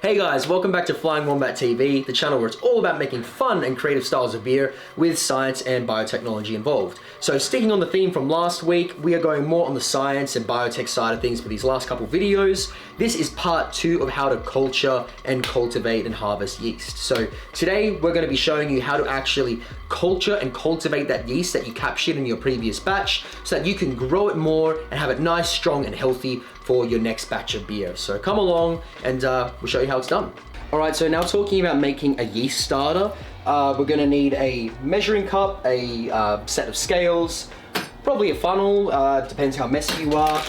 Hey guys, welcome back to Flying Wombat TV, the channel where it's all about making fun and creative styles of beer with science and biotechnology involved. So sticking on the theme from last week, we are going more on the science and biotech side of things for these last couple videos. This is part 2 of how to culture and cultivate and harvest yeast. So today we're going to be showing you how to actually culture and cultivate that yeast that you captured in your previous batch so that you can grow it more and have it nice, strong and healthy for your next batch of beer. So come along and we'll show you how it's done. All right, so now talking about making a yeast starter, we're gonna need a measuring cup, a set of scales, probably a funnel, depends how messy you are,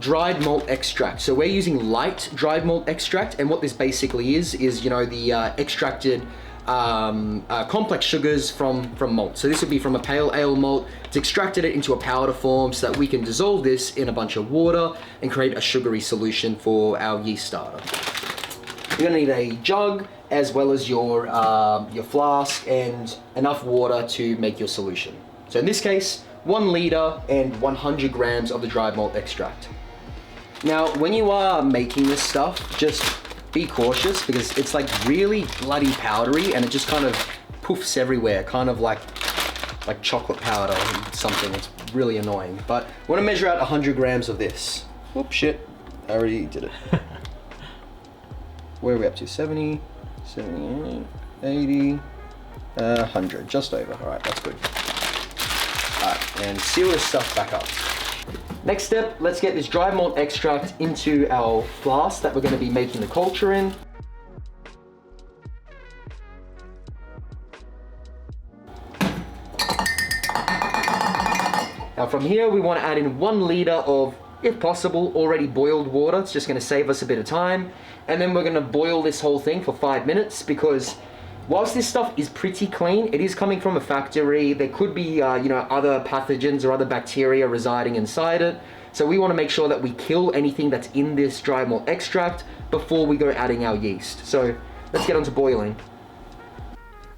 dried malt extract. So we're using light dried malt extract, and what this basically is you know, the extracted complex sugars from malt. So this would be from a pale ale malt. It's extracted it into a powder form so that we can dissolve this in a bunch of water and create a sugary solution for our yeast starter. You're gonna need a jug as well as your flask and enough water to make your solution. So in this case, 1 liter and 100 grams of the dried malt extract. Now, when you are making this stuff, just be cautious because it's like really bloody powdery and it just kind of poofs everywhere, kind of like chocolate powder or something. It's really annoying. But I want to measure out 100 grams of this. Whoop, shit, I already did it. Where are we up to? 70, 78, 80, 100, just over. All right, that's good. All right, and seal this stuff back up. Next step, let's get this dried malt extract into our flask that we're going to be making the culture in. Now from here, we want to add in 1 liter of, if possible, already boiled water. It's just going to save us a bit of time. And then we're going to boil this whole thing for 5 minutes because whilst this stuff is pretty clean, it is coming from a factory. There could be, you know, other pathogens or other bacteria residing inside it. So we want to make sure that we kill anything that's in this dried malt extract before we go adding our yeast. So let's get on to boiling.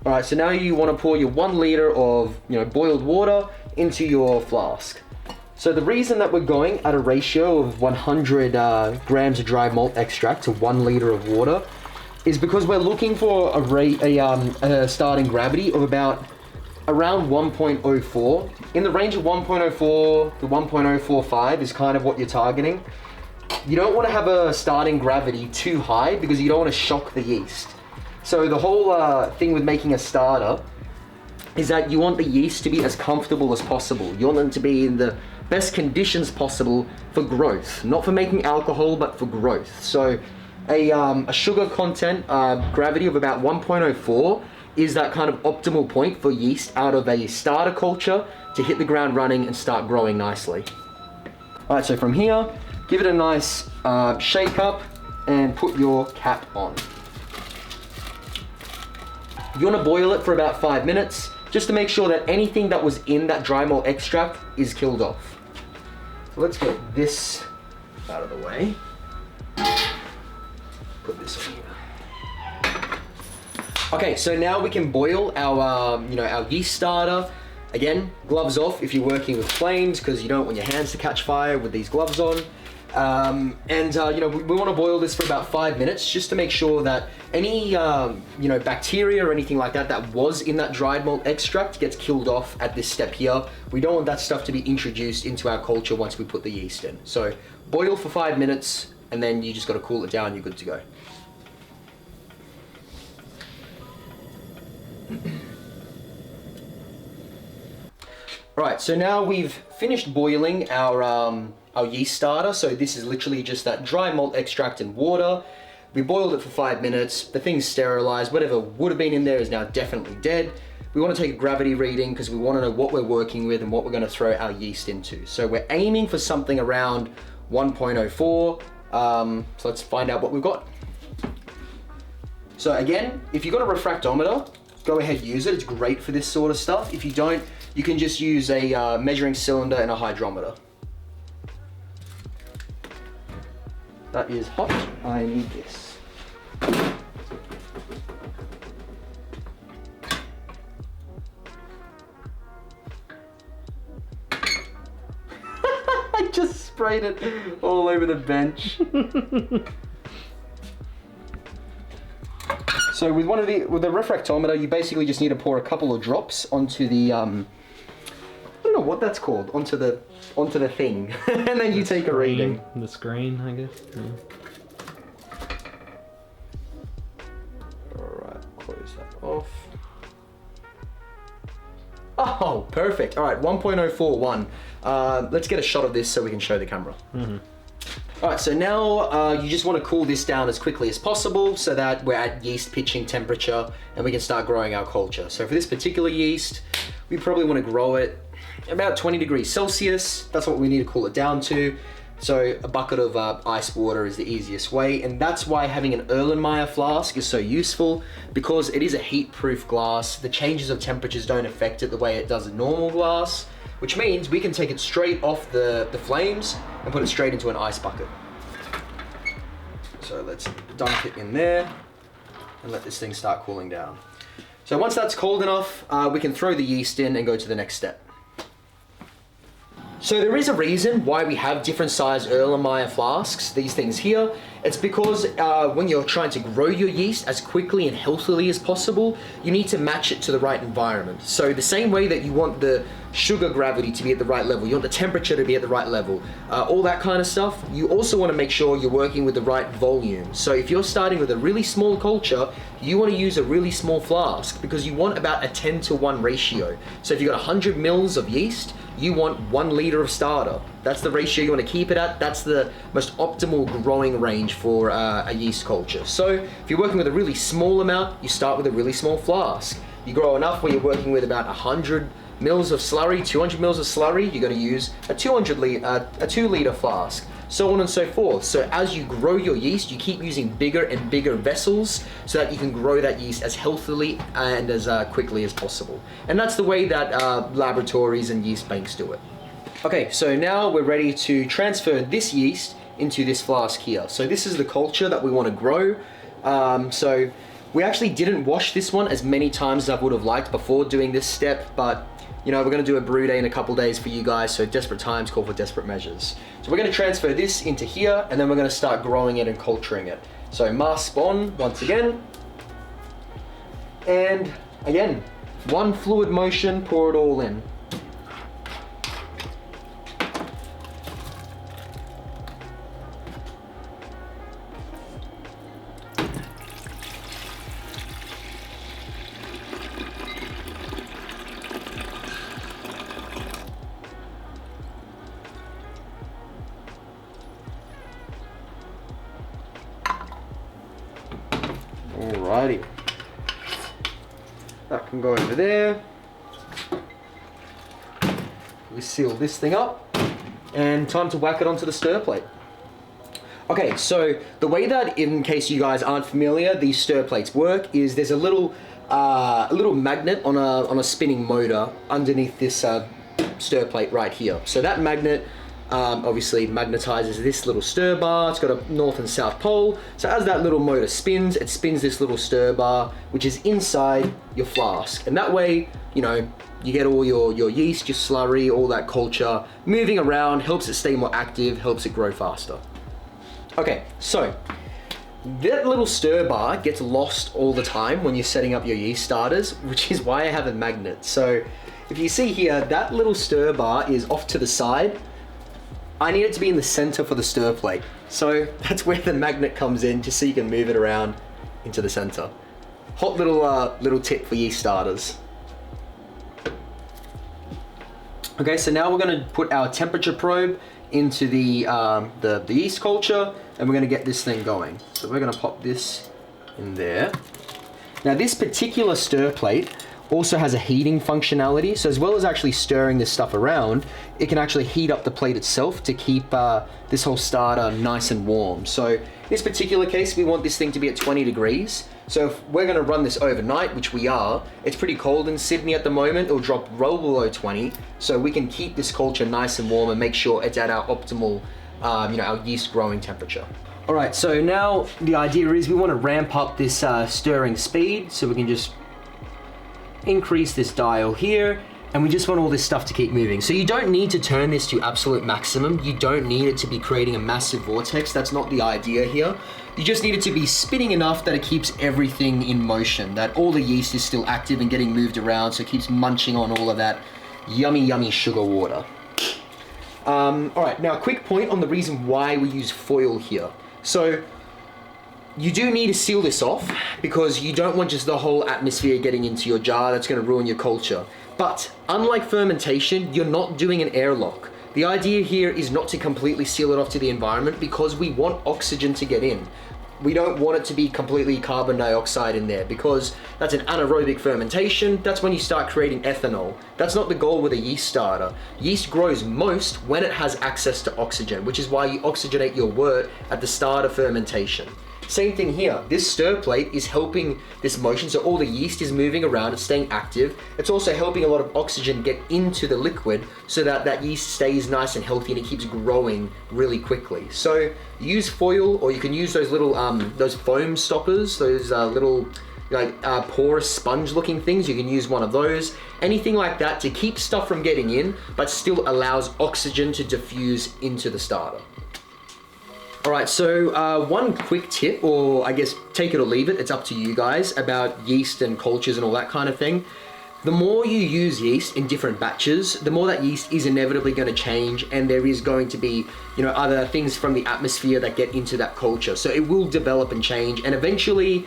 All right, so now you want to pour your 1 liter of, you know, boiled water into your flask. So the reason that we're going at a ratio of 100 grams of dried malt extract to 1 liter of water is because we're looking for a starting gravity of around 1.04. In the range of 1.04 to 1.045 is kind of what you're targeting. You don't want to have a starting gravity too high because you don't want to shock the yeast. So the whole thing with making a starter is that you want the yeast to be as comfortable as possible. You want them to be in the best conditions possible for growth, not for making alcohol, but for growth. So a sugar content gravity of about 1.04 is that kind of optimal point for yeast out of a starter culture to hit the ground running and start growing nicely. All right, so from here, give it a nice shake up and put your cap on. You want to boil it for about 5 minutes just to make sure that anything that was in that dry malt extract is killed off. So let's get this out of the way. Put this on here. Okay, so now we can boil our, our yeast starter. Again, gloves off if you're working with flames because you don't want your hands to catch fire with these gloves on. We want to boil this for about 5 minutes just to make sure that any, bacteria or anything like that was in that dried malt extract gets killed off at this step here. We don't want that stuff to be introduced into our culture once we put the yeast in. So boil for 5 minutes and then you just got to cool it down, you're good to go. Right, so now we've finished boiling our yeast starter. So this is literally just that dry malt extract and water. We boiled it for 5 minutes. The thing's sterilized. Whatever would have been in there is now definitely dead. We want to take a gravity reading because we want to know what we're working with and what we're going to throw our yeast into. So we're aiming for something around 1.04. So let's find out what we've got. So again, if you've got a refractometer, go ahead, use it. It's great for this sort of stuff. If you don't, you can just use a measuring cylinder and a hydrometer. That is hot. I need this. I just sprayed it all over the bench. So with with the refractometer, you basically just need to pour a couple of drops onto the I don't know what that's called, onto the thing, and then you take a reading. The screen, I guess. Yeah. All right, close that off. Oh, perfect. All right, 1.041. Let's get a shot of this so we can show the camera. All right, so now you just want to cool this down as quickly as possible so that we're at yeast pitching temperature and we can start growing our culture. So for this particular yeast, we probably want to grow it about 20 degrees Celsius. That's what we need to cool it down to. So a bucket of ice water is the easiest way, and that's why having an Erlenmeyer flask is so useful, because it is a heat-proof glass. The changes of temperatures don't affect it the way it does a normal glass, which means we can take it straight off the flames and put it straight into an ice bucket. So let's dunk it in there and let this thing start cooling down. So once that's cold enough, we can throw the yeast in and go to the next step. So there is a reason why we have different size Erlenmeyer flasks, these things here. It's because when you're trying to grow your yeast as quickly and healthily as possible, you need to match it to the right environment. So the same way that you want the sugar gravity to be at the right level, you want the temperature to be at the right level, all that kind of stuff, you also want to make sure you're working with the right volume. So if you're starting with a really small culture, you want to use a really small flask because you want about a 10-to-1 ratio. So if you've got 100 mils of yeast, you want 1 liter of starter. That's the ratio you want to keep it at. That's the most optimal growing range for a yeast culture. So if you're working with a really small amount, you start with a really small flask. You grow enough where you're working with about 100 mils of slurry, 200 mils of slurry, you're going to use a 2 liter flask, so on and so forth. So as you grow your yeast, you keep using bigger and bigger vessels so that you can grow that yeast as healthily and as quickly as possible. And that's the way that laboratories and yeast banks do it. Okay, so now we're ready to transfer this yeast into this flask here. So this is the culture that we want to grow. So we actually didn't wash this one as many times as I would have liked before doing this step, but you know, we're going to do a brew day in a couple days for you guys, so desperate times call for desperate measures. So we're going to transfer this into here, and then we're going to start growing it and culturing it. So mask on once again, and again, one fluid motion, pour it all in. Alrighty, that can go over there. We seal this thing up, and time to whack it onto the stir plate. Okay, so the way that, in case you guys aren't familiar, these stir plates work is there's a little magnet on a spinning motor underneath this stir plate right here. So that magnet obviously magnetizes this little stir bar. It's got a north and south pole. So as that little motor spins, it spins this little stir bar, which is inside your flask. And that way, you know, you get all your yeast, your slurry, all that culture moving around, helps it stay more active, helps it grow faster. Okay, so that little stir bar gets lost all the time when you're setting up your yeast starters, which is why I have a magnet. So if you see here, that little stir bar is off to the side. I need it to be in the center for the stir plate. So that's where the magnet comes in, just so you can move it around into the center. Hot little tip for yeast starters. Okay, so now we're gonna put our temperature probe into the yeast culture, and we're gonna get this thing going. So we're gonna pop this in there. Now this particular stir plate also has a heating functionality, so as well as actually stirring this stuff around, it can actually heat up the plate itself to keep this whole starter nice and warm. So in this particular case, we want this thing to be at 20 degrees. So if we're gonna run this overnight, which we are, it's pretty cold in Sydney at the moment, it'll drop well below 20, so we can keep this culture nice and warm and make sure it's at our optimal, our yeast growing temperature. All right, so now the idea is we wanna ramp up this stirring speed, so we can just increase this dial here, and we just want all this stuff to keep moving. So you don't need to turn this to absolute maximum. You don't need it to be creating a massive vortex. That's not the idea here. You just need it to be spinning enough that it keeps everything in motion, that all the yeast is still active and getting moved around, so it keeps munching on all of that yummy, yummy sugar water. All right, now a quick point on the reason why we use foil here. So you do need to seal this off because you don't want just the whole atmosphere getting into your jar. That's going to ruin your culture. But unlike fermentation, you're not doing an airlock. The idea here is not to completely seal it off to the environment because we want oxygen to get in. We don't want it to be completely carbon dioxide in there because that's an anaerobic fermentation. That's when you start creating ethanol. That's not the goal with a yeast starter. Yeast grows most when it has access to oxygen, which is why you oxygenate your wort at the start of fermentation. Same thing here. This stir plate is helping this motion, so all the yeast is moving around, it's staying active. It's also helping a lot of oxygen get into the liquid so that that yeast stays nice and healthy and it keeps growing really quickly. So use foil, or you can use those little those foam stoppers, those little like porous sponge looking things. You can use one of those, anything like that to keep stuff from getting in but still allows oxygen to diffuse into the starter. All right, so one quick tip, or I guess take it or leave it, it's up to you guys, about yeast and cultures and all that kind of thing. The more you use yeast in different batches, the more that yeast is inevitably going to change, and there is going to be, other things from the atmosphere that get into that culture. So it will develop and change, and eventually,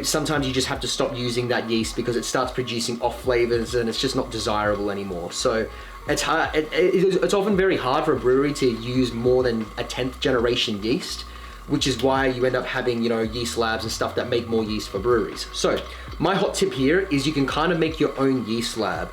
sometimes you just have to stop using that yeast because it starts producing off flavors and it's just not desirable anymore. So it's hard. It's often very hard for a brewery to use more than a 10th generation yeast, which is why you end up having, yeast labs and stuff that make more yeast for breweries. So my hot tip here is you can kind of make your own yeast lab.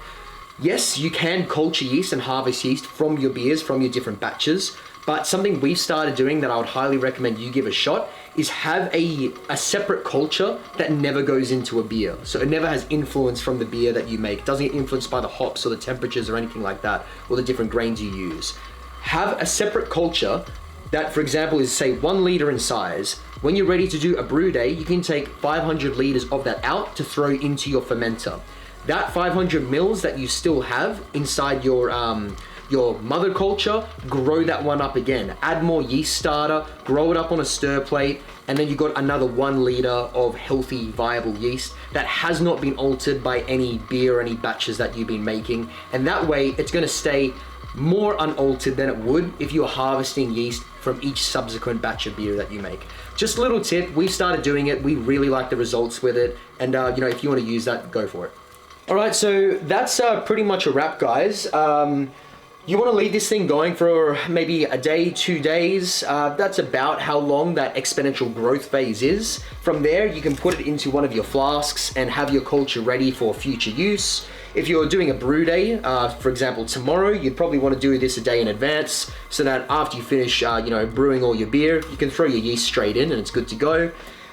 Yes, you can culture yeast and harvest yeast from your beers, from your different batches, but something we've started doing that I would highly recommend you give a shot is have a separate culture that never goes into a beer. So it never has influence from the beer that you make. It doesn't get influenced by the hops or the temperatures or anything like that, or the different grains you use. Have a separate culture that, for example, is say 1 liter in size. When you're ready to do a brew day, you can take 500 liters of that out to throw into your fermenter. That 500 mils that you still have inside your mother culture, grow that one up again. Add more yeast starter, grow it up on a stir plate, and then you got another 1 liter of healthy, viable yeast that has not been altered by any beer or any batches that you've been making. And that way, it's gonna stay more unaltered than it would if you were harvesting yeast from each subsequent batch of beer that you make. Just a little tip, we started doing it, we really like the results with it, and if you wanna use that, go for it. All right, so that's pretty much a wrap, guys. You want to leave this thing going for maybe a day, 2 days. That's about how long that exponential growth phase is. From there, you can put it into one of your flasks and have your culture ready for future use. If you're doing a brew day, for example, tomorrow, you'd probably want to do this a day in advance so that after you finish, brewing all your beer, you can throw your yeast straight in and it's good to go.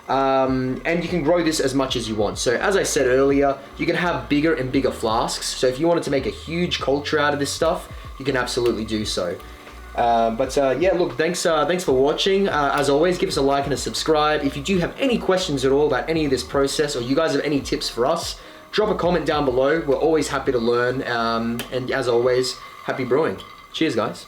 And you can grow this as much as you want. So as I said earlier, you can have bigger and bigger flasks. So if you wanted to make a huge culture out of this stuff, you can absolutely do so. Yeah, look, thanks for watching. As always, give us a like and a subscribe. If you do have any questions at all about any of this process, or you guys have any tips for us, drop a comment down below. We're always happy to learn. And as always, happy brewing. Cheers, guys.